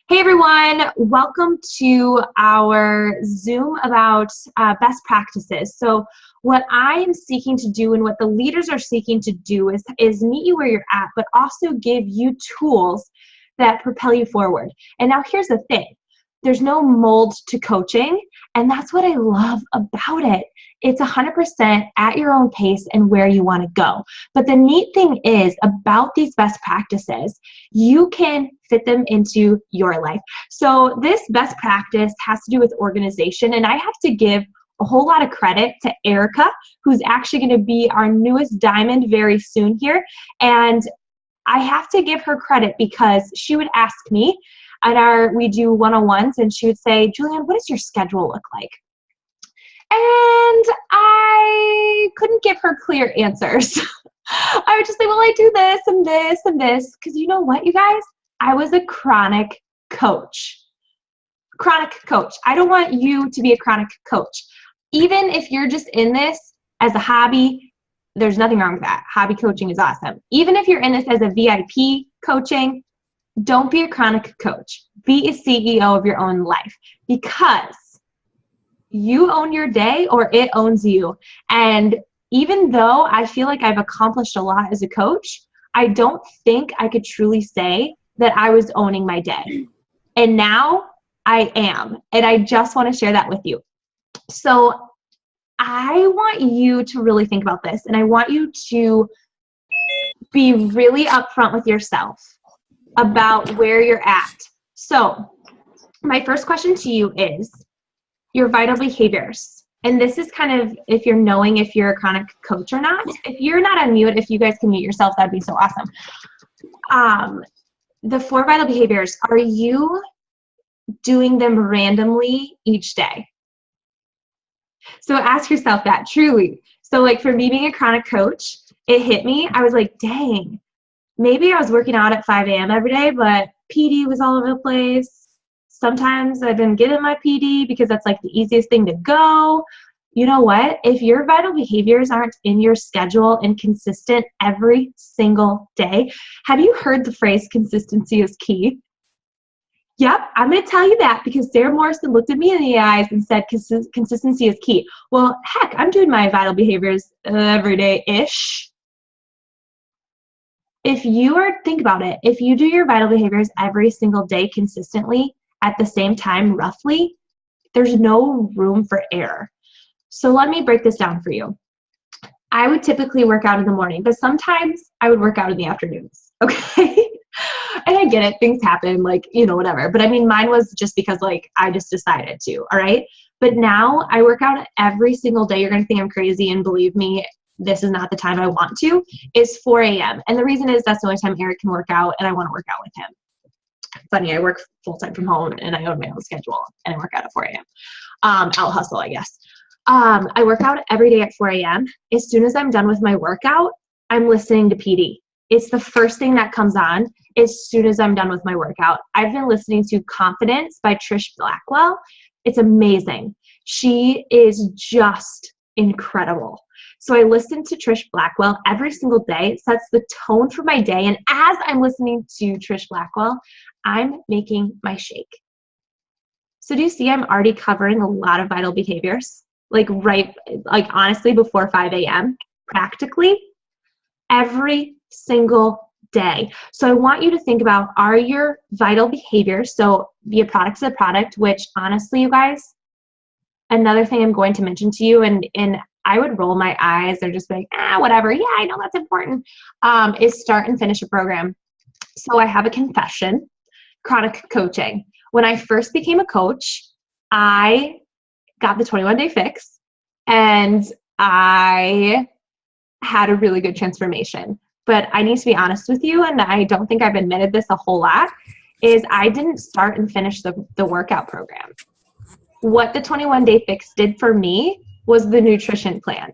Hey everyone, welcome to our Zoom about best practices. So what I am seeking to do and what the leaders are seeking to do is meet you where you're at, but also give you tools that propel you forward. And now here's the thing. There's no mold to coaching, and that's what I love about it. It's 100% at your own pace and where you want to go. But the neat thing is about these best practices, you can fit them into your life. So this best practice has to do with organization, and I have to give a whole lot of credit to Erica, who's actually going to be our newest diamond very soon here. And I have to give her credit because she would ask me, we do one-on-ones, and she would say, Julianne, what does your schedule look like? And I couldn't give her clear answers. I would just say, well, I do this and this and this. Because you know what, you guys? I was a chronic coach. Chronic coach. I don't want you to be a chronic coach. Even if you're just in this as a hobby, there's nothing wrong with that. Hobby coaching is awesome. Even if you're in this as a VIP coaching, don't be a chronic coach. Be a CEO of your own life, because you own your day or it owns you. And even though I feel like I've accomplished a lot as a coach, I don't think I could truly say that I was owning my day. And now I am. And I just want to share that with you. So I want you to really think about this. And I want you to be really upfront with yourself about where you're at. So my first question to you is your vital behaviors. And this is kind of if you're knowing if you're a chronic coach or not. If you're not on mute, if you guys can mute yourself, that'd be so awesome. The 4 vital behaviors, are you doing them randomly each day? So ask yourself that truly. So like for me being a chronic coach, it hit me. I was like, dang, maybe I was working out at 5 a.m. every day, but PD was all over the place. Sometimes I didn't get in my PD because that's like the easiest thing to go. You know what? If your vital behaviors aren't in your schedule and consistent every single day, have you heard the phrase consistency is key? Yep, I'm going to tell you that because Sarah Morrison looked at me in the eyes and said consistency is key. Well, heck, I'm doing my vital behaviors every day-ish. Think about it, if you do your vital behaviors every single day consistently at the same time, roughly, there's no room for error. So let me break this down for you. I would typically work out in the morning, but sometimes I would work out in the afternoons, okay? And I get it, things happen, like, whatever. But I mean, mine was just because like I just decided to, all right? But now I work out every single day. You're gonna think I'm crazy, and believe me, this is not the time I want to, is 4 a.m. And the reason is that's the only time Eric can work out, and I want to work out with him. Funny, I work full-time from home, and I own my own schedule, and I work out at 4 a.m. Out hustle, I guess. I work out every day at 4 a.m. As soon as I'm done with my workout, I'm listening to PD. It's the first thing that comes on as soon as I'm done with my workout. I've been listening to Confidence by Trish Blackwell. It's amazing. She is just incredible. So I listen to Trish Blackwell every single day. It sets the tone for my day. And as I'm listening to Trish Blackwell, I'm making my shake. So do you see I'm already covering a lot of vital behaviors? Like honestly before 5 a.m. practically every single day. So I want you to think about, are your vital behaviors, so be a product to the product, which honestly, you guys, another thing I'm going to mention to you, and I would roll my eyes or just be like, whatever. Yeah, I know that's important, is start and finish a program. So I have a confession, chronic coaching. When I first became a coach, I got the 21-day fix, and I had a really good transformation. But I need to be honest with you, and I don't think I've admitted this a whole lot, is I didn't start and finish the workout program. What the 21-day fix did for me was the nutrition plan.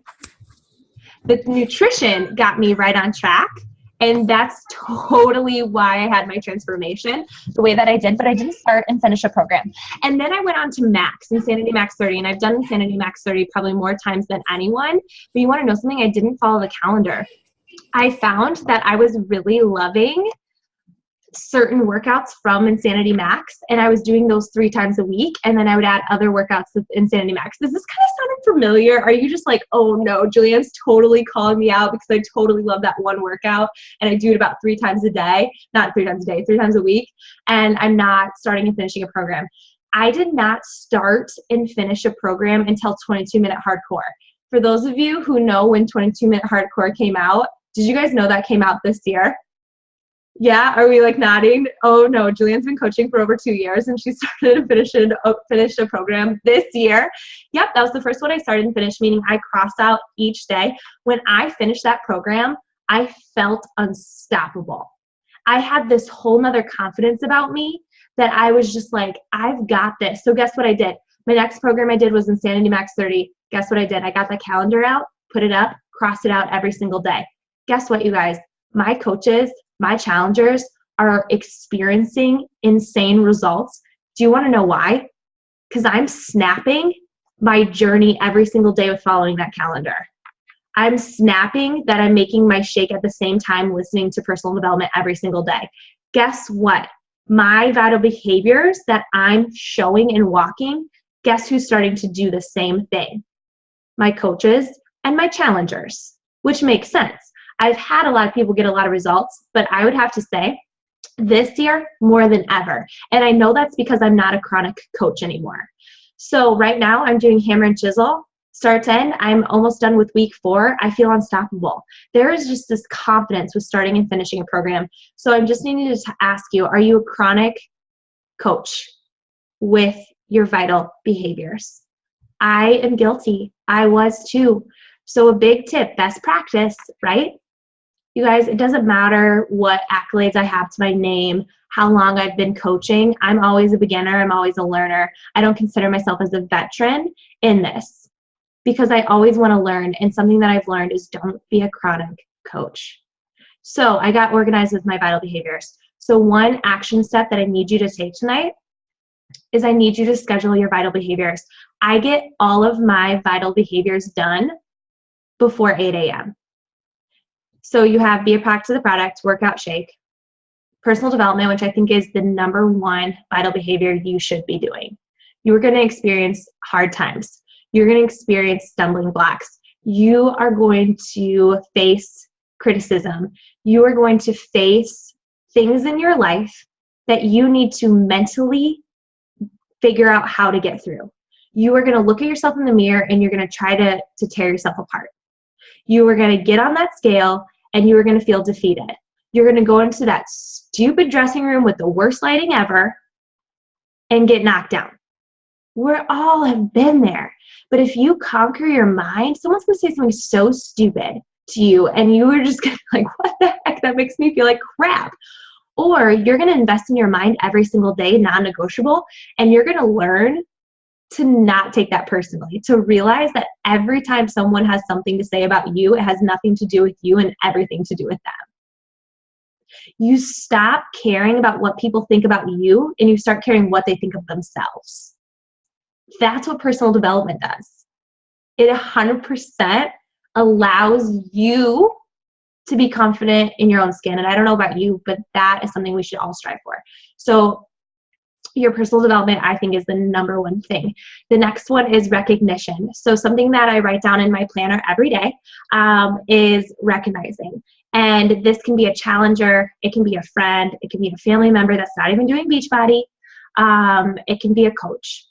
The nutrition got me right on track, and that's totally why I had my transformation the way that I did, but I didn't start and finish a program. And then I went on to Max, Insanity Max 30, and I've done Insanity Max 30 probably more times than anyone. But you want to know something? I didn't follow the calendar. I found that I was really loving certain workouts from Insanity Max, and I was doing those 3 times a week, and then I would add other workouts with Insanity Max. Does this kind of sound familiar? Are you just like, oh no, Julianne's totally calling me out because I totally love that one workout and I do it about 3 times a day, not 3 times a day, 3 times a week, and I'm not starting and finishing a program. I did not start and finish a program until 22 Minute Hardcore. For those of you who know when 22 Minute Hardcore came out, did you guys know that came out this year? Yeah, are we like nodding? Oh no, Julianne's been coaching for over 2 years and she started and finished a program this year. Yep, that was the first one I started and finished, meaning I cross out each day. When I finished that program, I felt unstoppable. I had this whole nother confidence about me that I was just like, I've got this. So guess what I did? My next program I did was Insanity Max 30. Guess what I did? I got the calendar out, put it up, crossed it out every single day. Guess what, you guys? My coaches, my challengers are experiencing insane results. Do you want to know why? Because I'm snapping my journey every single day with following that calendar. I'm snapping that I'm making my shake at the same time listening to personal development every single day. Guess what? My vital behaviors that I'm showing and walking, guess who's starting to do the same thing? My coaches and my challengers, which makes sense. I've had a lot of people get a lot of results, but I would have to say this year more than ever. And I know that's because I'm not a chronic coach anymore. So right now I'm doing hammer and chisel. Start to end, I'm almost done with week 4. I feel unstoppable. There is just this confidence with starting and finishing a program. So I'm just needing to ask you, are you a chronic coach with your vital behaviors? I am guilty. I was too. So a big tip, best practice, right? You guys, it doesn't matter what accolades I have to my name, how long I've been coaching. I'm always a beginner. I'm always a learner. I don't consider myself as a veteran in this because I always want to learn. And something that I've learned is don't be a chronic coach. So I got organized with my vital behaviors. So one action step that I need you to take tonight is I need you to schedule your vital behaviors. I get all of my vital behaviors done before 8 a.m. So you have be a product to the product, workout, shake, personal development, which I think is the number 1 vital behavior you should be doing. You are going to experience hard times. You're going to experience stumbling blocks. You are going to face criticism. You are going to face things in your life that you need to mentally figure out how to get through. You are going to look at yourself in the mirror and you're going to try to tear yourself apart. You are going to get on that scale and you are going to feel defeated. You're going to go into that stupid dressing room with the worst lighting ever and get knocked down. We all have been there. But if you conquer your mind, someone's going to say something so stupid to you and you are just going to be like, what the heck? That makes me feel like crap. Or you're going to invest in your mind every single day, non-negotiable, and you're going to learn to not take that personally, to realize that every time someone has something to say about you, it has nothing to do with you and everything to do with them. You stop caring about what people think about you and you start caring what they think of themselves. That's what personal development does. It 100% allows you to be confident in your own skin. And I don't know about you, but that is something we should all strive for. So your personal development, I think, is the number 1 thing. The next one is recognition. So something that I write down in my planner every day is recognizing. And this can be a challenger. It can be a friend. It can be a family member that's not even doing Beachbody. It can be a coach.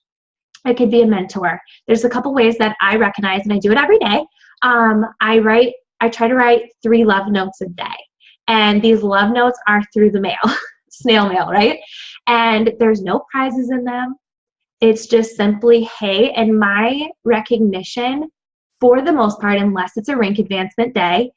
It could be a mentor. There's a couple ways that I recognize, and I do it every day. I try to write 3 love notes a day. And these love notes are through the mail, snail mail, right? And there's no prizes in them. It's just simply, hey, and my recognition, for the most part, unless it's a rank advancement day,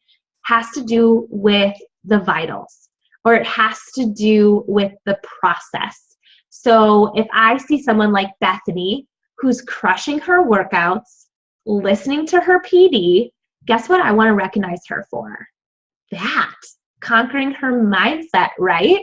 has to do with the vitals, or it has to do with the process. So if I see someone like Bethany, who's crushing her workouts, listening to her PD, guess what I want to recognize her for? That. Conquering her mindset, right?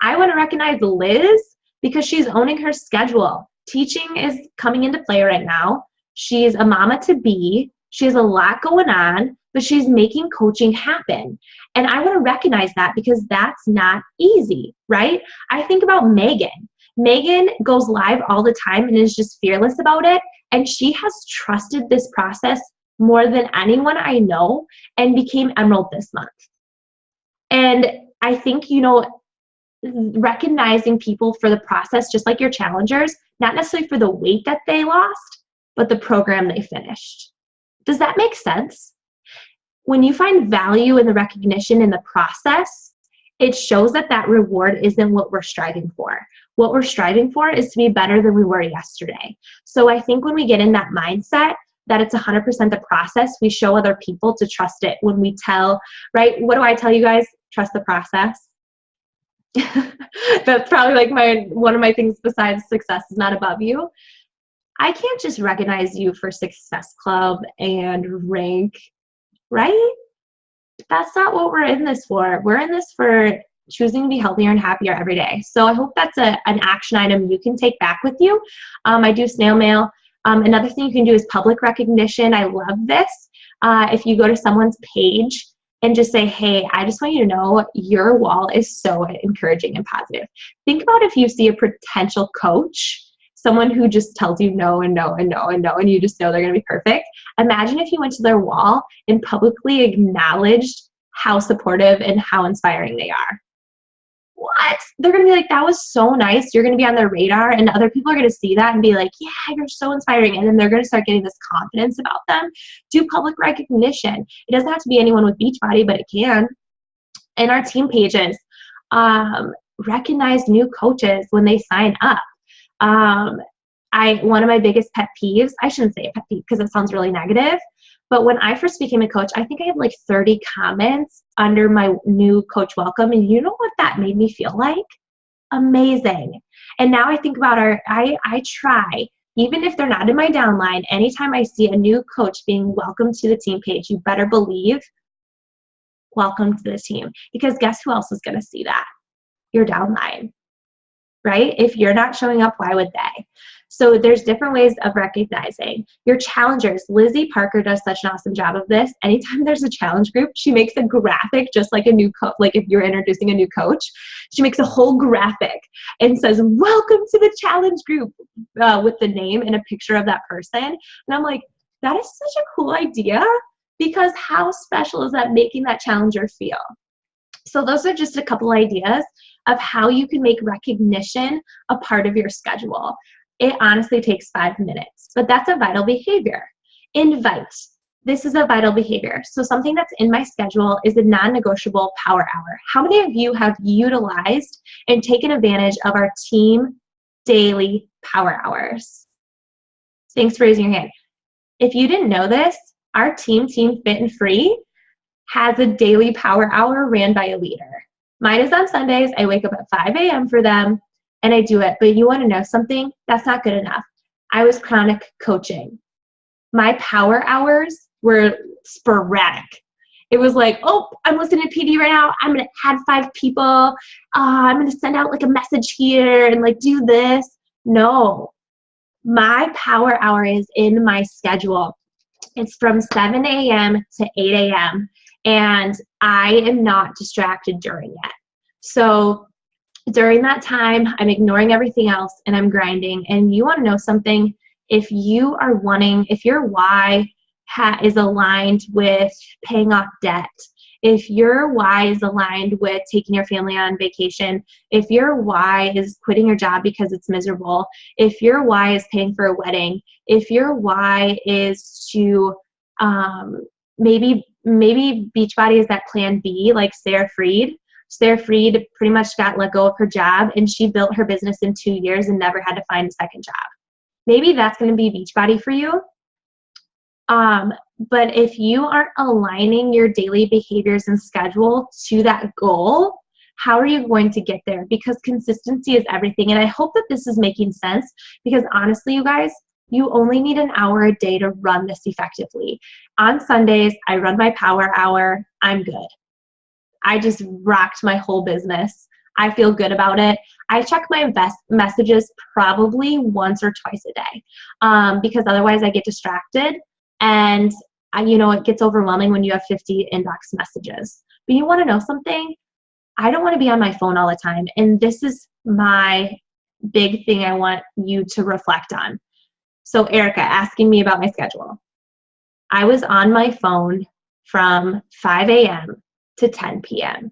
I want to recognize Liz because she's owning her schedule. Teaching is coming into play right now. She's a mama to be. She has a lot going on, but she's making coaching happen. And I want to recognize that because that's not easy, right? I think about Megan. Megan goes live all the time and is just fearless about it. And she has trusted this process more than anyone I know and became Emerald this month. And I think, recognizing people for the process, just like your challengers, not necessarily for the weight that they lost, but the program they finished. Does that make sense? When you find value in the recognition in the process, it shows that that reward isn't what we're striving for. What we're striving for is to be better than we were yesterday. So I think when we get in that mindset that it's 100% the process, we show other people to trust it. When we tell, right? What do I tell you guys? Trust the process. That's probably like one of my things besides success is not above you. I can't just recognize you for Success Club and rank, right? That's not what we're in this for. We're in this for choosing to be healthier and happier every day. So I hope that's an action item you can take back with you. I do snail mail. Another thing you can do is public recognition. I love this. If you go to someone's page and just say, hey, I just want you to know your wall is so encouraging and positive. Think about if you see a potential coach, someone who just tells you no and no and no and no, and you just know they're going to be perfect. Imagine if you went to their wall and publicly acknowledged how supportive and how inspiring they are. What? They're going to be like, that was so nice. You're going to be on their radar, and other people are going to see that and be like, yeah, you're so inspiring. And then they're going to start getting this confidence about them. Do public recognition. It doesn't have to be anyone with Beachbody, but it can. And our team pages, recognize new coaches when they sign up. One of my biggest pet peeves, I shouldn't say a pet peeve because it sounds really negative, but when I first became a coach, I think I had like 30 comments under my new coach welcome. And you know what that made me feel like? Amazing. And now I think about I try, even if they're not in my downline, anytime I see a new coach being welcomed to the team page, you better believe, welcome to the team. Because guess who else is going to see that? Your downline. Right? If you're not showing up, why would they? So there's different ways of recognizing your challengers. Lizzie Parker does such an awesome job of this. Anytime there's a challenge group, she makes a graphic just like a new coach. Like if you're introducing a new coach, she makes a whole graphic and says, welcome to the challenge group with the name and a picture of that person. And I'm like, that is such a cool idea because how special is that making that challenger feel? So those are just a couple ideas of how you can make recognition a part of your schedule. It honestly takes 5 minutes, but that's a vital behavior. Invite. This is a vital behavior. So something that's in my schedule is a non-negotiable power hour. How many of you have utilized and taken advantage of our team daily power hours? Thanks for raising your hand. If you didn't know this, our Team Fit and Free has a daily power hour ran by a leader. Mine is on Sundays. I wake up at 5 a.m. for them and I do it. But you want to know something? That's not good enough. I was chronic coaching. My power hours were sporadic. It was like, oh, I'm listening to PD right now. I'm going to add 5 people. I'm going to send out like a message here and like do this. No, my power hour is in my schedule. It's from 7 a.m. to 8 a.m. and I am not distracted during it. So during that time, I'm ignoring everything else and I'm grinding. And you want to know something? If your why is aligned with paying off debt, if your why is aligned with taking your family on vacation, if your why is quitting your job because it's miserable, if your why is paying for a wedding, if your why is to maybe Beachbody is that plan B, like Sarah Freed. Sarah Freed pretty much got let go of her job and she built her business in 2 years and never had to find a second job. Maybe that's going to be Beachbody for you. But if you aren't aligning your daily behaviors and schedule to that goal, how are you going to get there? Because consistency is everything. And I hope that this is making sense because honestly, you guys, you only need an hour a day to run this effectively. On Sundays, I run my power hour. I'm good. I just rocked my whole business. I feel good about it. I check my messages probably once or twice a day because otherwise I get distracted and it gets overwhelming when you have 50 inbox messages. But you want to know something? I don't want to be on my phone all the time. And this is my big thing I want you to reflect on. So Erica asking me about my schedule. I was on my phone from 5 a.m. to 10 p.m.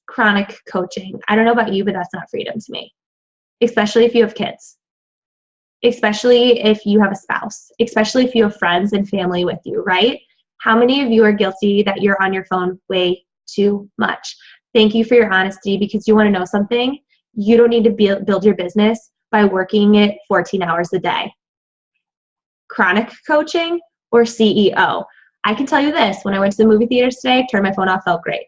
Chronic coaching. I don't know about you, but that's not freedom to me. Especially if you have kids. Especially if you have a spouse. Especially if you have friends and family with you, right? How many of you are guilty that you're on your phone way too much? Thank you for your honesty, because you want to know something? You don't need to build your business by working it 14 hours a day. Chronic coaching or CEO. I can tell you this, when I went to the movie theaters today, turned my phone off, felt great.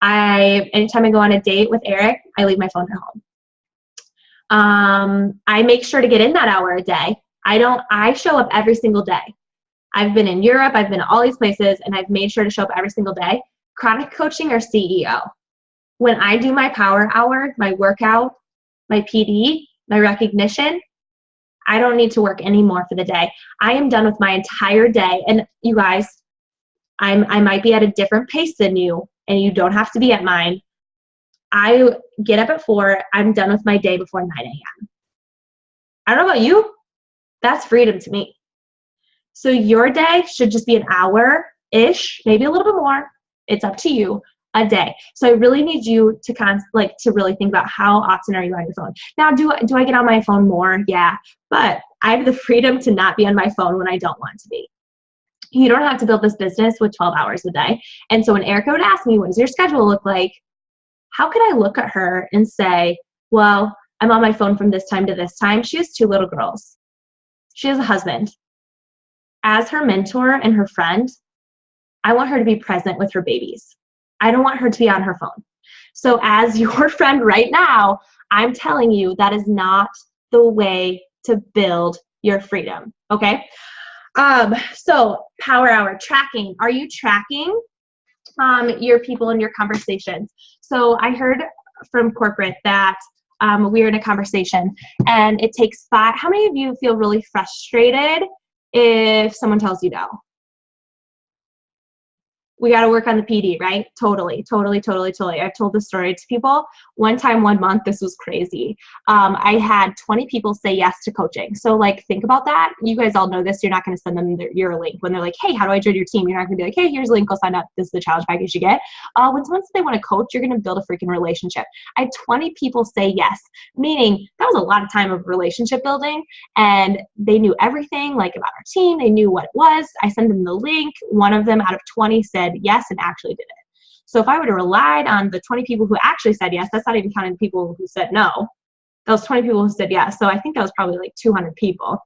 Anytime I go on a date with Eric, I leave my phone at home. I make sure to get in that hour a day. I show up every single day. I've been in Europe, I've been to all these places, and I've made sure to show up every single day. Chronic coaching or CEO. When I do my power hour, my workout, my PD, my recognition, I don't need to work anymore for the day. I am done with my entire day. And you guys, I might be at a different pace than you, and you don't have to be at mine. I get up at 4. I'm done with my day before 9 a.m. I don't know about you. That's freedom to me. So your day should just be an hour-ish, maybe a little bit more. It's up to you, a day. So I really need you to really think about how often are you on your phone. Now, do I get on my phone more? Yeah, but I have the freedom to not be on my phone when I don't want to be. You don't have to build this business with 12 hours a day. And so when Erica would ask me, what does your schedule look like? How could I look at her and say, well, I'm on my phone from this time to this time? She has 2 little girls. She has a husband. As her mentor and her friend, I want her to be present with her babies. I don't want her to be on her phone. So as your friend right now, I'm telling you that is not the way to build your freedom, okay? So power hour tracking. Are you tracking your people and your conversations? So I heard from corporate that we were in a conversation and it takes 5. How many of you feel really frustrated if someone tells you no? We got to work on the PD, right? Totally. I've told this story to people. One time, 1 month, this was crazy. I had 20 people say yes to coaching. So think about that. You guys all know this. You're not going to send them your link when they're like, hey, how do I join your team? You're not going to be like, hey, here's a link, go sign up. This is the challenge package you get. When someone says they want to coach, you're going to build a freaking relationship. I had 20 people say yes, meaning that was a lot of time of relationship building, and they knew everything about our team. They knew what it was. I sent them the link. One of them out of 20 said yes and actually did it. So if I would have relied on the 20 people who actually said yes, that's not even counting the people who said no. Those 20 people who said yes. So I think that was probably 200 people.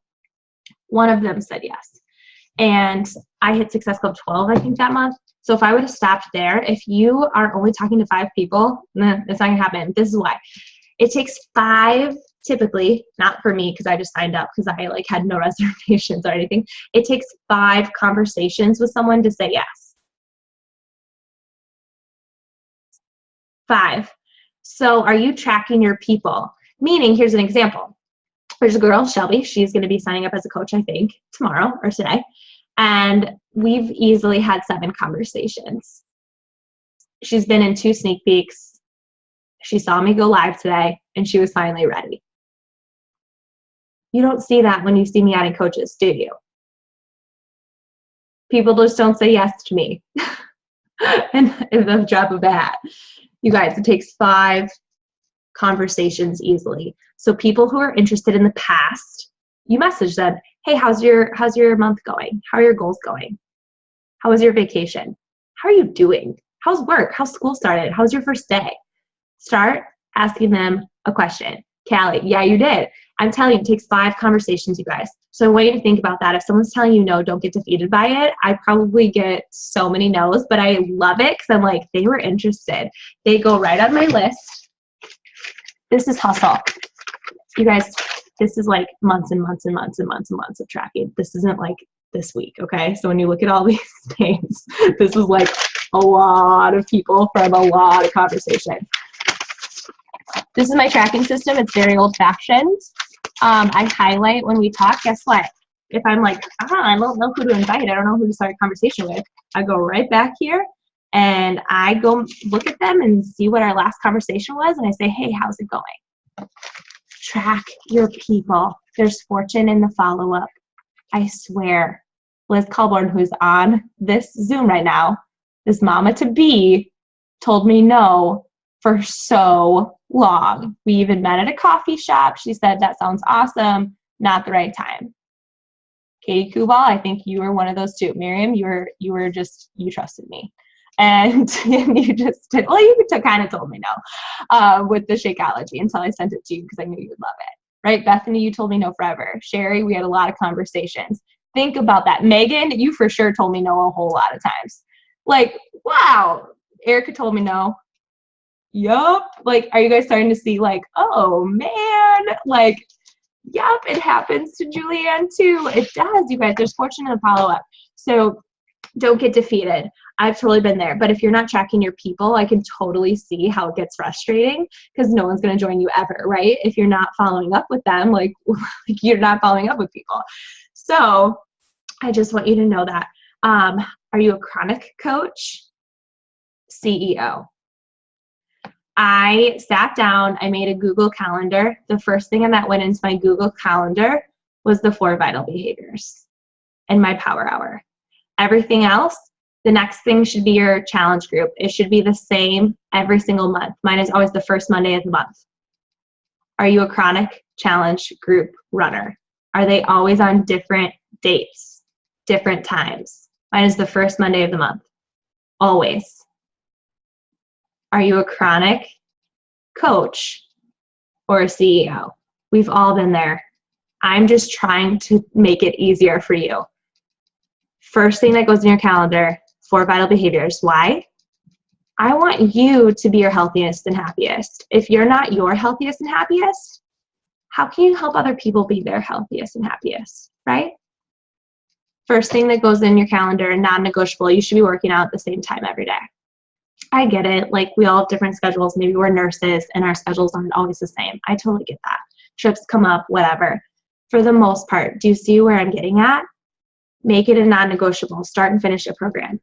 One of them said yes. And I hit Success Club 12, I think, that month. So if I would have stopped there, if you are only talking to 5 people, it's not going to happen. This is why. It takes 5, typically, not for me because I just signed up because I had no reservations or anything. It takes 5 conversations with someone to say yes. 5. So are you tracking your people? Meaning, here's an example. There's a girl, Shelby. She's going to be signing up as a coach, I think, tomorrow or today. And we've easily had 7 conversations. She's been in 2 sneak peeks. She saw me go live today, and she was finally ready. You don't see that when you see me adding coaches, do you? People just don't say yes to me. And the drop of a hat. You guys, it takes 5 conversations easily. So people who are interested in the past, you message them, hey, how's your month going? How are your goals going? How was your vacation? How are you doing? How's work? How's school started? How's your first day? Start asking them a question. Callie, yeah, you did. I'm telling you, it takes 5 conversations, you guys. So I want you to think about that. If someone's telling you no, don't get defeated by it. I probably get so many no's, but I love it because I'm they were interested. They go right on my list. This is hustle. You guys, this is months and months and months and months and months of tracking. This isn't this week, okay? So when you look at all these names, this is a lot of people from a lot of conversation. This is my tracking system. It's very old-fashioned. I highlight when we talk. Guess what? if I'm like, I don't know who to invite, I don't know who to start a conversation with, I go right back here and I go look at them and see what our last conversation was, and I say, hey, how's it going? Track your people. There's fortune in the follow-up. I swear, Liz Colborn, who's on this Zoom right now, this mama-to-be, told me no for so long. We even met at a coffee shop. She said, that sounds awesome, not the right time. Katie Kubal, I think you were one of those too. Miriam, you trusted me. And you just did, well, you kind of told me no with the Shakeology until I sent it to you because I knew you'd love it. Right? Bethany, you told me no forever. Sherry, we had a lot of conversations. Think about that. Megan, you for sure told me no a whole lot of times. Like, wow. Erica told me no. Yup. Like, are you guys starting to see like, oh man, like, yup, it happens to Julianne too. It does, you guys. There's fortune in the follow-up. So don't get defeated. I've totally been there. But if you're not tracking your people, I can totally see how it gets frustrating because no one's going to join you ever, right? If you're not following up with them, like you're not following up with people. So I just want you to know that. Are you a chronic coach? CEO. I sat down, I made a Google Calendar. The first thing that went into my Google Calendar was the 4 vital behaviors and my power hour. Everything else, the next thing should be your challenge group. It should be the same every single month. Mine is always the first Monday of the month. Are you a chronic challenge group runner? Are they always on different dates, different times? Mine is the first Monday of the month, always. Are you a chronic coach or a CEO? We've all been there. I'm just trying to make it easier for you. First thing that goes in your calendar, 4 vital behaviors. Why? I want you to be your healthiest and happiest. If you're not your healthiest and happiest, how can you help other people be their healthiest and happiest, right? First thing that goes in your calendar, non-negotiable, you should be working out at the same time every day. I get it. Like, we all have different schedules. Maybe we're nurses and our schedules aren't always the same. I totally get that. Trips come up, whatever. For the most part, do you see where I'm getting at? Make it a non-negotiable. Start and finish a program.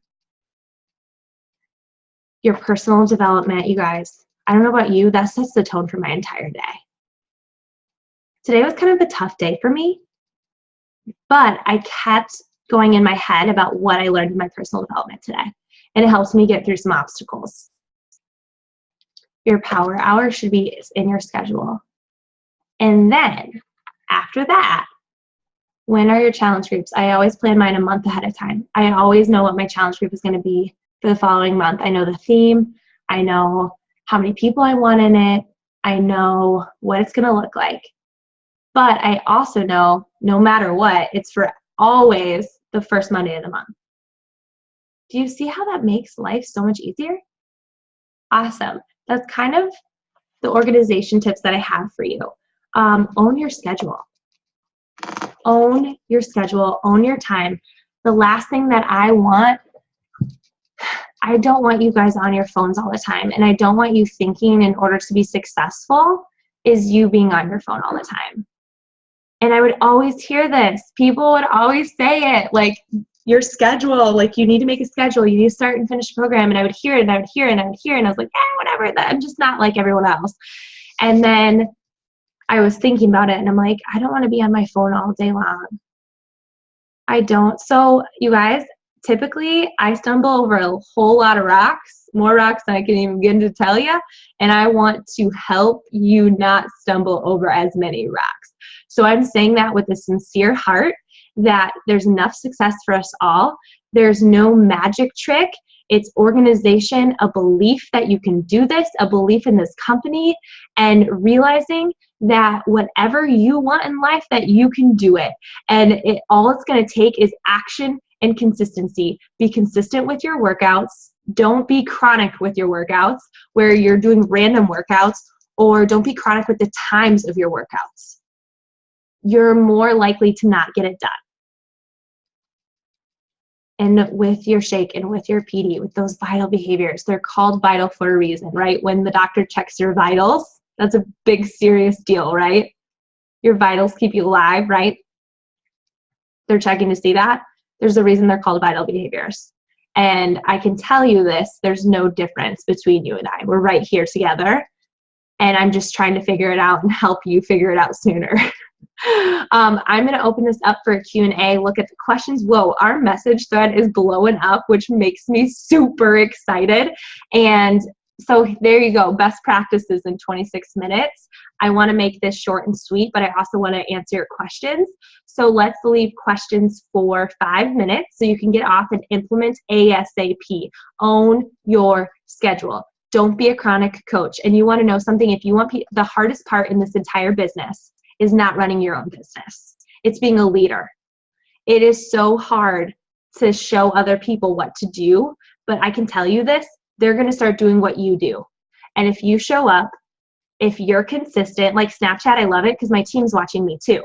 Your personal development, you guys. I don't know about you, that sets the tone for my entire day. Today was kind of a tough day for me, but I kept going in my head about what I learned in my personal development today. And it helps me get through some obstacles. Your power hour should be in your schedule. And then after that, when are your challenge groups? I always plan mine a month ahead of time. I always know what my challenge group is going to be for the following month. I know the theme. I know how many people I want in it. I know what it's going to look like. But I also know, no matter what, it's for always the first Monday of the month. Do you see how that makes life so much easier? Awesome. That's kind of the organization tips that I have for you. Own your schedule. Own your schedule. Own your time. The last thing that I don't want you guys on your phones all the time. And I don't want you thinking in order to be successful is you being on your phone all the time. And I would always hear this. People would always say it, like, your schedule, like, you need to make a schedule, you need to start and finish a program. And I would hear it, and I would hear it, and I would hear it, and I was like, whatever, I'm just not like everyone else. And then I was thinking about it, and I'm like, I don't want to be on my phone all day long. I don't. So, you guys, typically I stumble over a whole lot of rocks, more rocks than I can even begin to tell you, and I want to help you not stumble over as many rocks. So I'm saying that with a sincere heart, that there's enough success for us all. There's no magic trick. It's organization, a belief that you can do this, a belief in this company, and realizing that whatever you want in life, that you can do it. And all it's going to take is action and consistency. Be consistent with your workouts. Don't be chronic with your workouts where you're doing random workouts, or don't be chronic with the times of your workouts. You're more likely to not get it done. And with your shake and with your PD, with those vital behaviors, they're called vital for a reason, right? When the doctor checks your vitals, that's a big, serious deal, right? Your vitals keep you alive, right? they're checking to see that, there's a reason they're called vital behaviors. And I can tell you this, there's no difference between you and I. We're right here together. And I'm just trying to figure it out and help you figure it out sooner. I'm going to open this up for a Q&A. Look at the questions. Whoa, our message thread is blowing up, which makes me super excited. And so there you go. Best practices in 26 minutes. I want to make this short and sweet, but I also want to answer your questions. So let's leave questions for 5 minutes so you can get off and implement ASAP. Own your schedule. Don't be a chronic coach. And you want to know something, if you want the hardest part in this entire business is not running your own business. It's being a leader. It is so hard to show other people what to do, but I can tell you this, they're going to start doing what you do. And if you show up, if you're consistent, like Snapchat, I love it because my team's watching me too.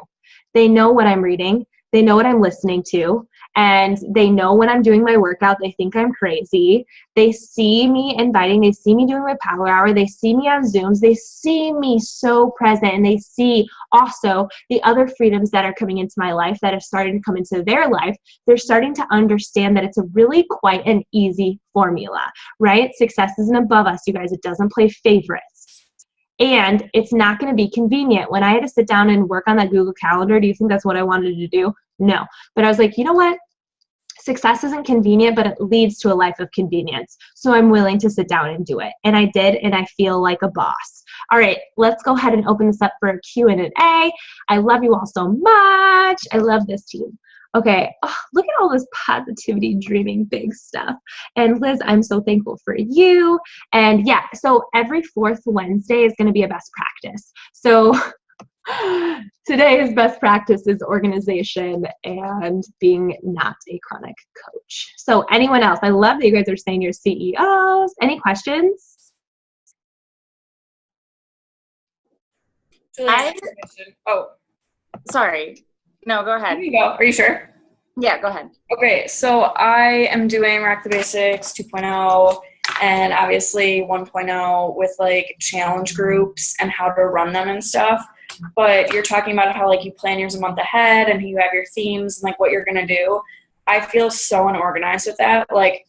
They know what I'm reading. They know what I'm listening to. And they know when I'm doing my workout, they think I'm crazy. They see me inviting. They see me doing my power hour. They see me on Zooms. They see me so present. And they see also the other freedoms that are coming into my life that are starting to come into their life. They're starting to understand that it's a really quite an easy formula, right? Success isn't above us, you guys. It doesn't play favorites. And it's not going to be convenient. When I had to sit down and work on that Google Calendar, do you think that's what I wanted to do? No. But I was like, you know what? Success isn't convenient, but it leads to a life of convenience. So I'm willing to sit down and do it. And I did, and I feel like a boss. All right, let's go ahead and open this up for a Q&A. I love you all so much. I love this team. Okay, look at all this positivity, dreaming big stuff. And Liz, I'm so thankful for you. And yeah, so every fourth Wednesday is going to be a best practice. So today's best practice is organization and being not a chronic coach. So anyone else? I love that you guys are saying you're CEOs. Any questions? Oh, sorry. No, go ahead. Here you go. Are you sure? Yeah, go ahead. Okay, so I am doing Rock the Basics 2.0 and obviously 1.0 with like challenge groups and how to run them and stuff. But you're talking about how like you plan yours a month ahead and you have your themes and like what you're going to do. I feel so unorganized with that. Like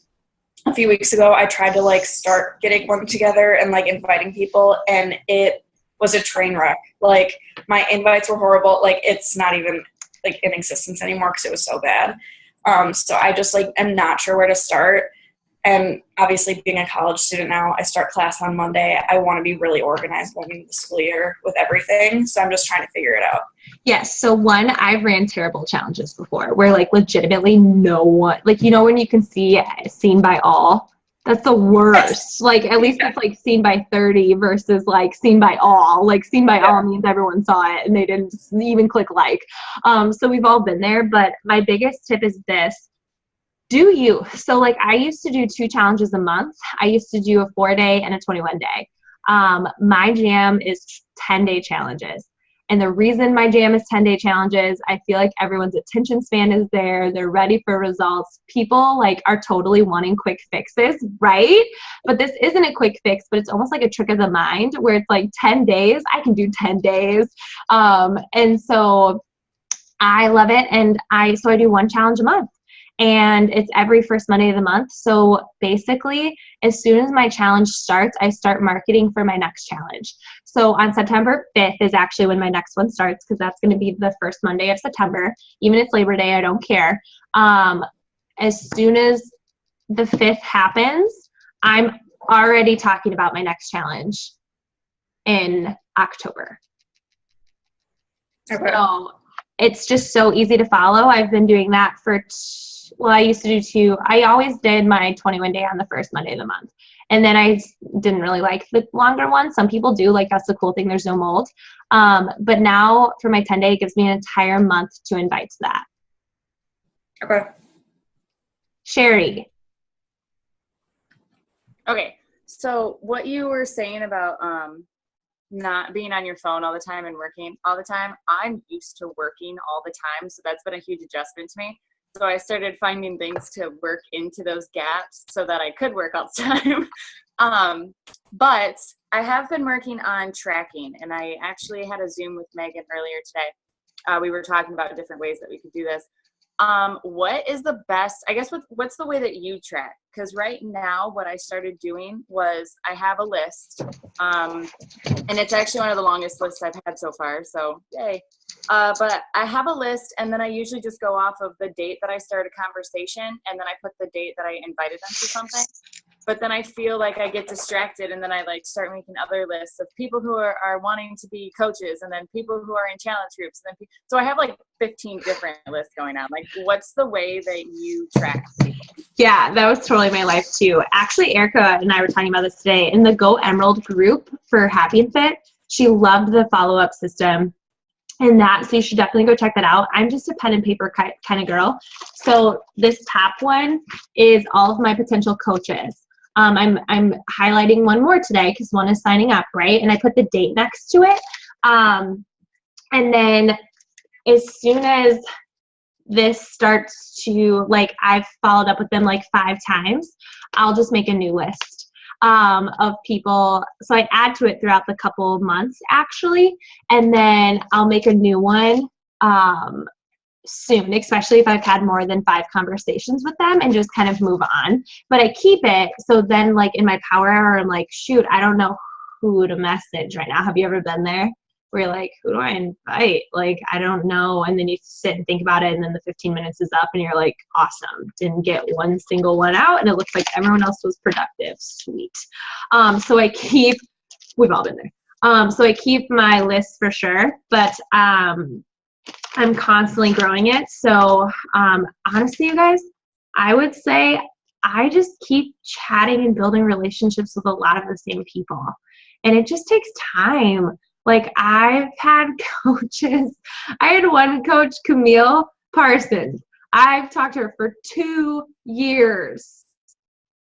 a few weeks ago, I tried to like start getting one together and like inviting people, and it was a train wreck. Like my invites were horrible. Like it's not even like in existence anymore because it was so bad. So I just like am not sure where to start. And obviously being a college student now, I start class on Monday. I want to be really organized going into the school year with everything. So I'm just trying to figure it out. Yes. So one, I've ran terrible challenges before where like legitimately no one, like, you know, when you can see seen by all, that's the worst. Like at least it's like seen by 30 versus like seen by all. Like seen by all means everyone saw it and they didn't even click like. So we've all been there. But my biggest tip is this. Do you? So like I used to do 2 challenges a month. I used to do a 4-day and a 21-day. My jam is 10-day challenges. And the reason my jam is 10-day challenges, I feel like everyone's attention span is there. They're ready for results. People like are totally wanting quick fixes, right? But this isn't a quick fix, but it's almost like a trick of the mind where it's like 10 days, I can do 10 days. And so I love it. And so I do 1 challenge a month. And it's every first Monday of the month. So basically, as soon as my challenge starts, I start marketing for my next challenge. So on September 5th is actually when my next one starts because that's going to be the first Monday of September. Even if it's Labor Day, I don't care. As soon as the 5th happens, I'm already talking about my next challenge in October. Okay. So it's just so easy to follow. I've been doing that for I used to do 2. I always did my 21-day on the first Monday of the month. And then I didn't really like the longer one. Some people do. Like, that's the cool thing. There's no mold. But now for my 10-day, it gives me an entire month to invite to that. Okay. Sherry. Okay. So what you were saying about not being on your phone all the time and working all the time, I'm used to working all the time. So that's been a huge adjustment to me. So I started finding things to work into those gaps so that I could work all the time. But I have been working on tracking, and I actually had a Zoom with Megan earlier today. We were talking about different ways that we could do this. What is the best, I guess, what's the way that you track? Because right now what I started doing was I have a list, and it's actually one of the longest lists I've had so far, so yay. But I have a list, and then I usually just go off of the date that I start a conversation, and then I put the date that I invited them to something. But then I feel like I get distracted, and then I like start making other lists of people who are wanting to be coaches, and then people who are in challenge groups. And then so I have like 15 different lists going on. Like, what's the way that you track people? Yeah, that was totally my life too. Actually, Erica and I were talking about this today in the Go Emerald group for Happy and Fit. She loved the follow-up system and that, so you should definitely go check that out. I'm just a pen and paper kind of girl. So this top one is all of my potential coaches. I'm highlighting one more today because one is signing up, right? And I put the date next to it. And then as soon as this starts to, like, I've followed up with them like 5 times, I'll just make a new list of people. So I add to it throughout the couple of months, actually. And then I'll make a new one soon, especially if I've had more than 5 conversations with them, and just kind of move on. But I keep it, so then like in my power hour, I'm like, shoot, I don't know who to message right now. Have you ever been there where you're like, who do I invite? Like, I don't know. And then you sit and think about it, and then the 15 minutes is up and you're like, awesome, didn't get one single one out, and it looks like everyone else was productive. Sweet. So we've all been there. So I keep my list for sure, but I'm constantly growing it. So honestly, you guys, I would say I just keep chatting and building relationships with a lot of the same people. And it just takes time. Like, I've had coaches. I had one coach, Camille Parsons. I've talked to her for 2 years.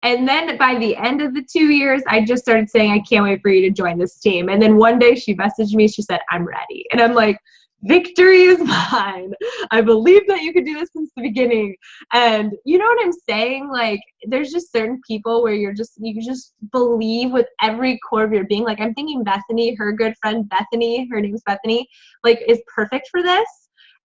And then by the end of the 2 years, I just started saying, I can't wait for you to join this team. And then one day she messaged me. She said, I'm ready. And I'm like, victory is mine. I believe that you could do this since the beginning. And you know what I'm saying? Like, there's just certain people where you just believe with every core of your being. Like, I'm thinking Bethany, her good friend Bethany, her name's Bethany, like, is perfect for this.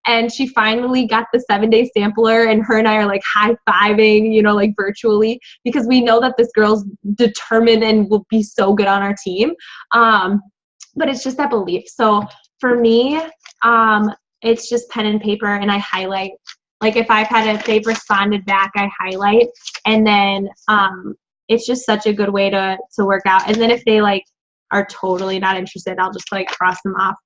And she finally got the 7-day sampler, and her and I are like high-fiving, you know, like virtually, because we know that this girl's determined and will be so good on our team. But it's just that belief. So for me, it's just pen and paper, and I highlight. Like, if they've responded back, I highlight. And then it's just such a good way to work out. And then if they like are totally not interested, I'll just like cross them off.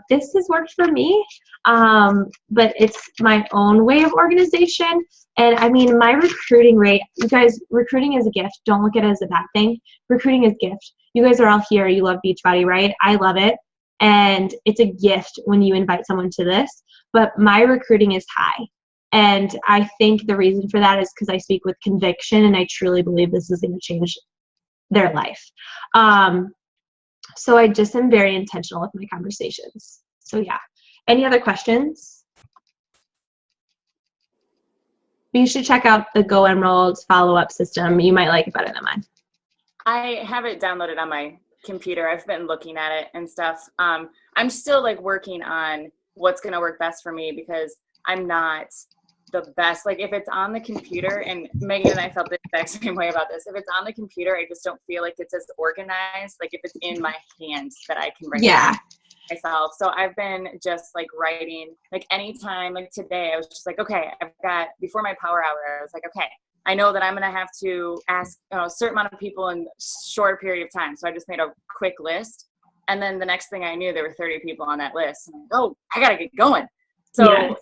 This has worked for me, but it's my own way of organization. And I mean, my recruiting rate, you guys, recruiting is a gift. Don't look at it as a bad thing. Recruiting is a gift. You guys are all here. You love Beachbody, right? I love it. And it's a gift when you invite someone to this, but my recruiting is high. And I think the reason for that is because I speak with conviction, and I truly believe this is going to change their life. So I just am very intentional with my conversations. So yeah. Any other questions? You should check out the Go Emerald follow-up system. You might like it better than mine. I have it downloaded on my computer. I've been looking at it and stuff. I'm still like working on what's going to work best for me, because I'm not the best. Like, if it's on the computer, and Megan and I felt the exact same way about this. If it's on the computer, I just don't feel like it's as organized. Like, if it's in my hands, that I can write it myself. So I've been just like writing, like anytime, like today, I was just like, okay, I've got, before my power hour, I was like, okay, I know that I'm going to have to ask a certain amount of people in a short period of time. So I just made a quick list. And then the next thing I knew, there were 30 people on that list. And I'm like, oh, I got to get going. So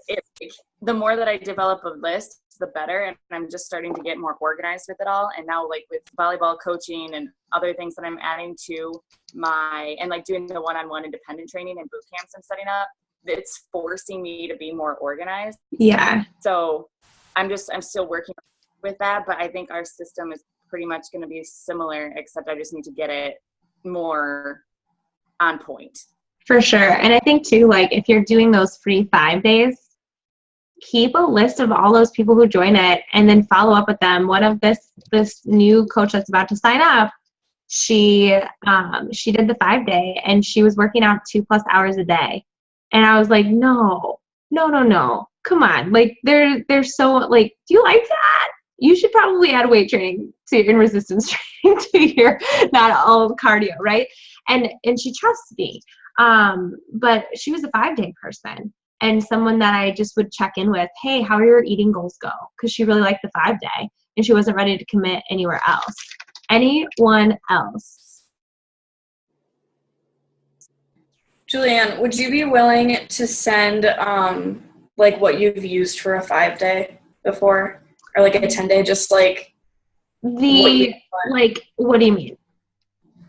the more that I develop a list, the better. And I'm just starting to get more organized with it all. And now, like, with volleyball coaching and other things that I'm adding to and like doing the one-on-one independent training and boot camps I'm setting up, it's forcing me to be more organized. Yeah. So I'm still working with that, but I think our system is pretty much going to be similar, except I just need to get it more on point. For sure. And I think too, like, if you're doing those free 5 days, keep a list of all those people who join it, and then follow up with them. One of this new coach that's about to sign up, she did the 5-day, and she was working out 2+ hours a day. And I was like, no. come on, like they're so like, do you like that? You should probably add weight training to and resistance training to your not all cardio, right? And she trusts me. But she was a 5-day person and someone that I just would check in with, hey, how are your eating goals go? Because she really liked the 5-day and she wasn't ready to commit anywhere else. Anyone else? Julianne, would you be willing to send like what you've used for a 5-day before, or like a 10-day, just like what do you mean?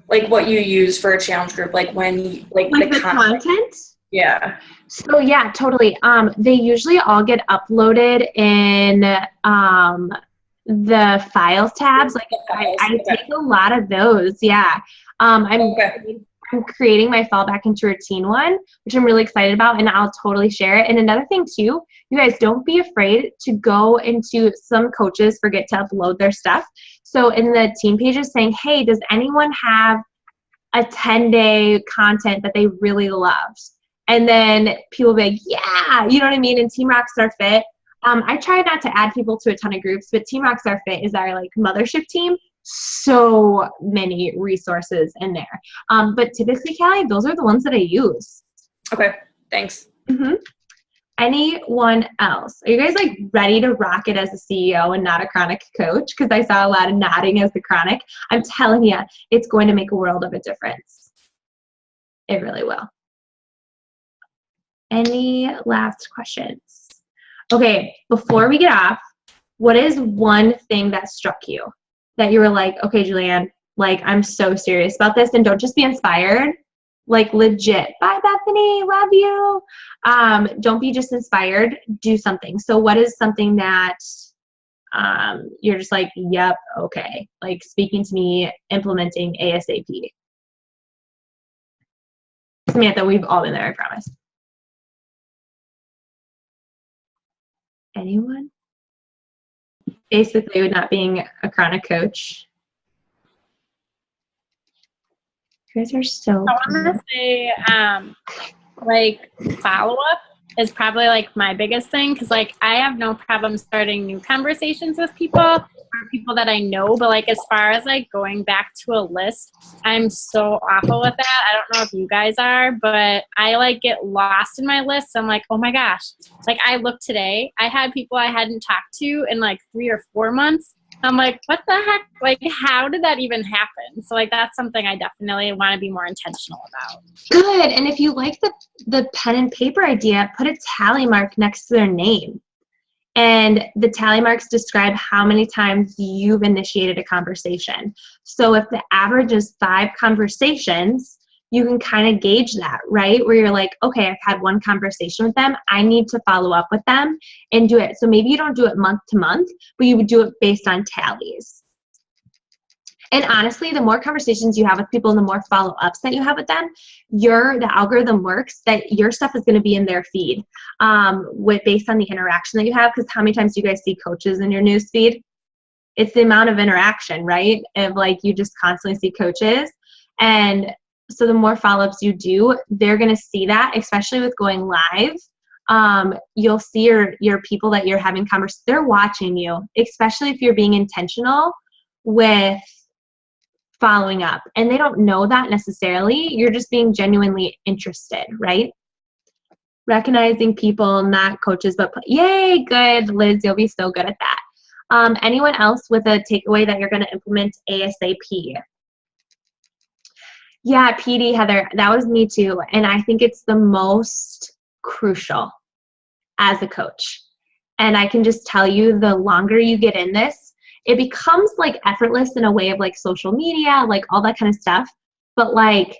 Like what you use for a challenge group, like when like the content? Yeah. So yeah, totally. They usually all get uploaded in the files tabs. Like I take a lot of those. Yeah. I'm creating my fall back into routine one, which I'm really excited about, and I'll totally share it. And another thing too, you guys don't be afraid to go into, some coaches forget to upload their stuff. So in the team pages saying, hey, does anyone have a 10-day content that they really loved? And then people be like, yeah, you know what I mean? And Team Rockstar Fit. I try not to add people to a ton of groups, but Team Rockstar Fit is our like mothership team. So many resources in there. But typically, Callie, those are the ones that I use. Okay, thanks. Mm-hmm. Anyone else? Are you guys like ready to rock it as a CEO and not a chronic coach? Because I saw a lot of nodding as the chronic. I'm telling you, it's going to make a world of a difference. It really will. Any last questions? Okay, before we get off, what is one thing that struck you that you were like, okay, Julianne, like I'm so serious about this, and don't just be inspired, like legit. Bye, Bethany, love you. Don't be just inspired, do something. So what is something that you're just like, yep, okay, like speaking to me, implementing ASAP? Samantha, we've all been there, I promise. Anyone? Basically, not being a chronic coach. You guys are so I want to say, like, follow-up is probably, like, my biggest thing, because, like, I have no problem starting new conversations with people or people that I know, but, like, as far as, like, going back to a list, I'm so awful with that. I don't know if you guys are, but I, like, get lost in my list. I'm like, oh, my gosh. Like, I looked today. I had people I hadn't talked to in, like, 3 or 4 months. I'm like, what the heck? Like, how did that even happen? So, like, that's something I definitely want to be more intentional about. Good. And if you like the pen and paper idea, put a tally mark next to their name. And the tally marks describe how many times you've initiated a conversation. So if the average is 5 conversations, you can kind of gauge that, right? Where you're like, okay, I've had 1 conversation with them. I need to follow up with them and do it. So maybe you don't do it month to month, but you would do it based on tallies. And honestly, the more conversations you have with people and the more follow-ups that you have with them, the algorithm works that your stuff is going to be in their feed based on the interaction that you have. Because how many times do you guys see coaches in your news feed? It's the amount of interaction, right? Of like you just constantly see coaches. And so the more follow-ups you do, they're going to see that, especially with going live. You'll see your people that you're having conversations, they're watching you, especially if you're being intentional with following up. And they don't know that necessarily. You're just being genuinely interested, right? Recognizing people, not coaches, but yay, good. Liz, you'll be so good at that. Anyone else with a takeaway that you're going to implement ASAP? Yeah, PD, Heather, that was me too. And I think it's the most crucial as a coach. And I can just tell you, the longer you get in this, it becomes like effortless in a way of like social media, like all that kind of stuff. But like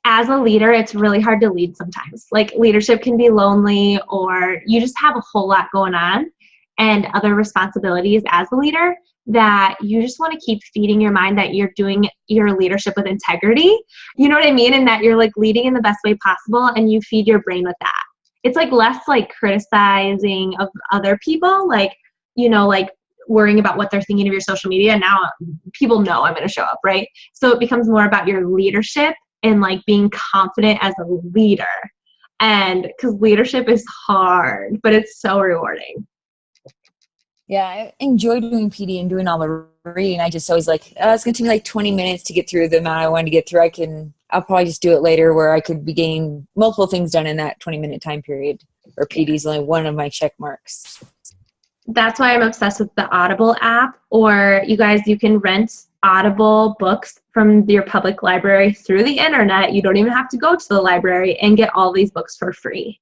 as a leader, it's really hard to lead sometimes. Like leadership can be lonely, or you just have a whole lot going on and other responsibilities as a leader that you just want to keep feeding your mind that you're doing your leadership with integrity. You know what I mean? And that you're like leading in the best way possible, and you feed your brain with that. It's like less like criticizing of other people, like, you know, like worrying about what they're thinking of your social media. Now people know I'm going to show up, right? So it becomes more about your leadership and like being confident as a leader. And because leadership is hard, but it's so rewarding. Yeah, I enjoy doing PD and doing all the reading. I just always like, it's going to take me like 20 minutes to get through the amount I want to get through. I'll probably just do it later where I could be getting multiple things done in that 20-minute time period. Or PD is only one of my check marks. That's why I'm obsessed with the Audible app. Or you guys, you can rent Audible books from your public library through the internet. You don't even have to go to the library and get all these books for free.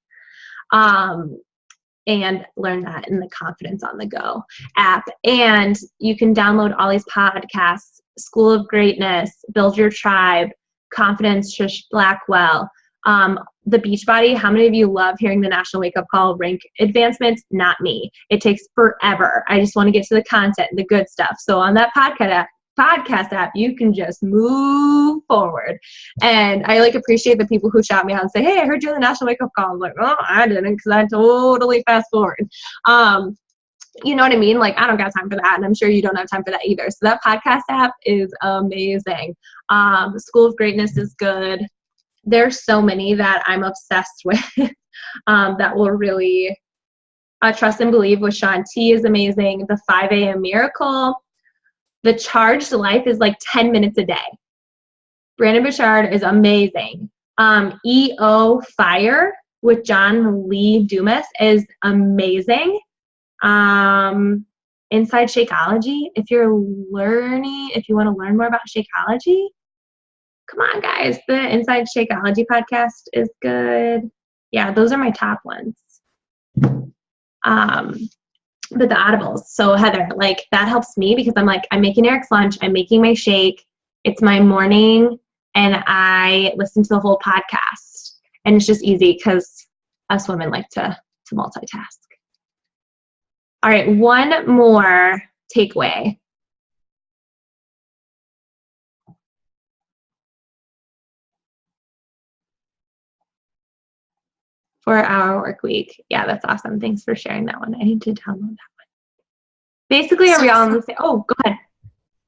And learn that in the Confidence on the Go app. And you can download all these podcasts: School of Greatness, Build Your Tribe, Confidence, Trish Blackwell, The Beachbody. How many of you love hearing the National Wake Up Call rank advancements? Not me. It takes forever. I just want to get to the content, the good stuff. So on that podcast app, you can just move forward. And I appreciate the people who shout me out and say, hey, I heard you on the National Wake Up Call. I'm like, oh, I didn't, because I totally fast forward. You know what I mean? I don't got time for that, and I'm sure you don't have time for that either. So that podcast app is amazing. School of Greatness is good. There's so many that I'm obsessed with that will really Trust and Believe with Shaun T is amazing. The 5 a.m. Miracle. The Charged Life is 10 minutes a day. Brandon Bouchard is amazing. EO Fire with John Lee Dumas is amazing. Inside Shakeology, if you want to learn more about Shakeology, come on, guys. The Inside Shakeology podcast is good. Yeah, those are my top ones. But the Audibles. So Heather, that helps me because I'm making Eric's lunch, I'm making my shake, it's my morning, and I listen to the whole podcast. And it's just easy because us women like to multitask. All right, one more takeaway. For-hour work week. Yeah, that's awesome. Thanks for sharing that one. I need to download that one. Basically, are we all on the same? Oh, go ahead.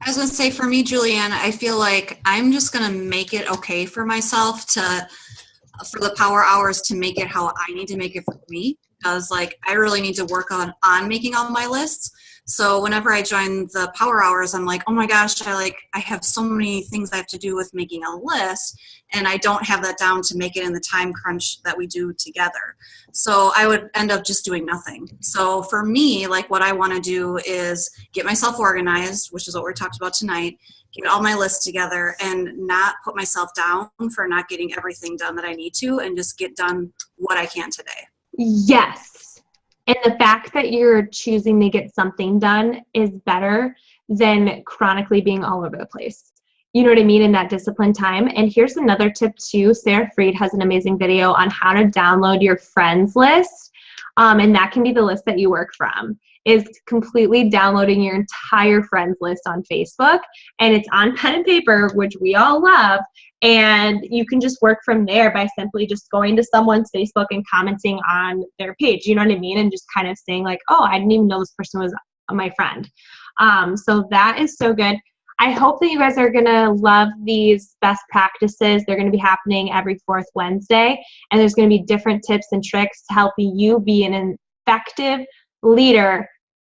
I was going to say, for me, Julianne, I feel like I'm just going to make it okay for myself for the power hours to make it how I need to make it for me. Because I really need to work on making all my lists. So whenever I join the power hours, I'm like, oh my gosh, I have so many things I have to do with making a list, and I don't have that down to make it in the time crunch that we do together. So I would end up just doing nothing. So for me, what I want to do is get myself organized, which is what we're talking about tonight, get all my lists together and not put myself down for not getting everything done that I need to, and just get done what I can today. Yes. And the fact that you're choosing to get something done is better than chronically being all over the place. You know what I mean? In that disciplined time. And here's another tip too. Sarah Freed has an amazing video on how to download your friends list. And that can be the list that you work from, is completely downloading your entire friends list on Facebook. And it's on pen and paper, which we all love. And you can just work from there by simply just going to someone's Facebook and commenting on their page. You know what I mean? And just kind of saying oh, I didn't even know this person was my friend. So that is so good. I hope that you guys are going to love these best practices. They're going to be happening every fourth Wednesday. And there's going to be different tips and tricks to help you be an effective leader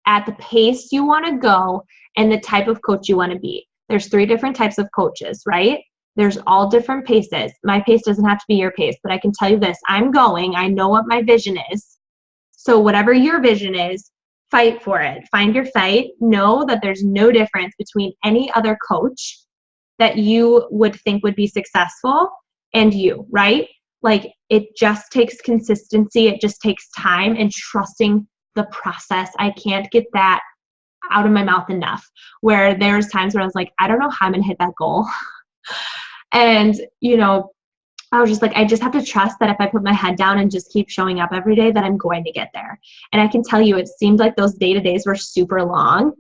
at the pace you want to go and the type of coach you want to be. There's 3 different types of coaches, right? There's all different paces. My pace doesn't have to be your pace, but I can tell you this. I'm going. I know what my vision is. So whatever your vision is, fight for it. Find your fight. Know that there's no difference between any other coach that you would think would be successful and you, right? It just takes consistency. It just takes time and trusting the process. I can't get that out of my mouth enough, where there's times where I was I don't know how I'm going to hit that goal. And, I was just I just have to trust that if I put my head down and just keep showing up every day, that I'm going to get there. And I can tell you, it seemed like those day-to-days were super long,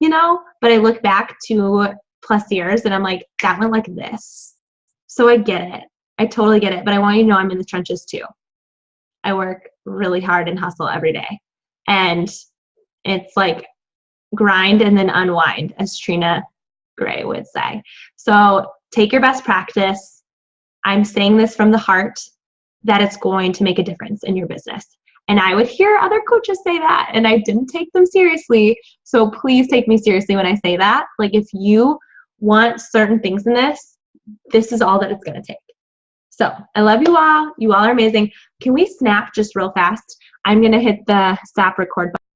but I look back 2+ years and I'm that went like this. So I get it. I totally get it. But I want you to know I'm in the trenches too. I work really hard and hustle every day. And it's grind and then unwind, as Trina Gray would say. So take your best practice. I'm saying this from the heart. that it's going to make a difference in your business. And I would hear other coaches say that, and I didn't take them seriously. So please take me seriously when I say that. Like, if you want certain things in this, this is all that it's going to take. So I love you all. You all are amazing. Can we snap just real fast? I'm going to hit the stop record button.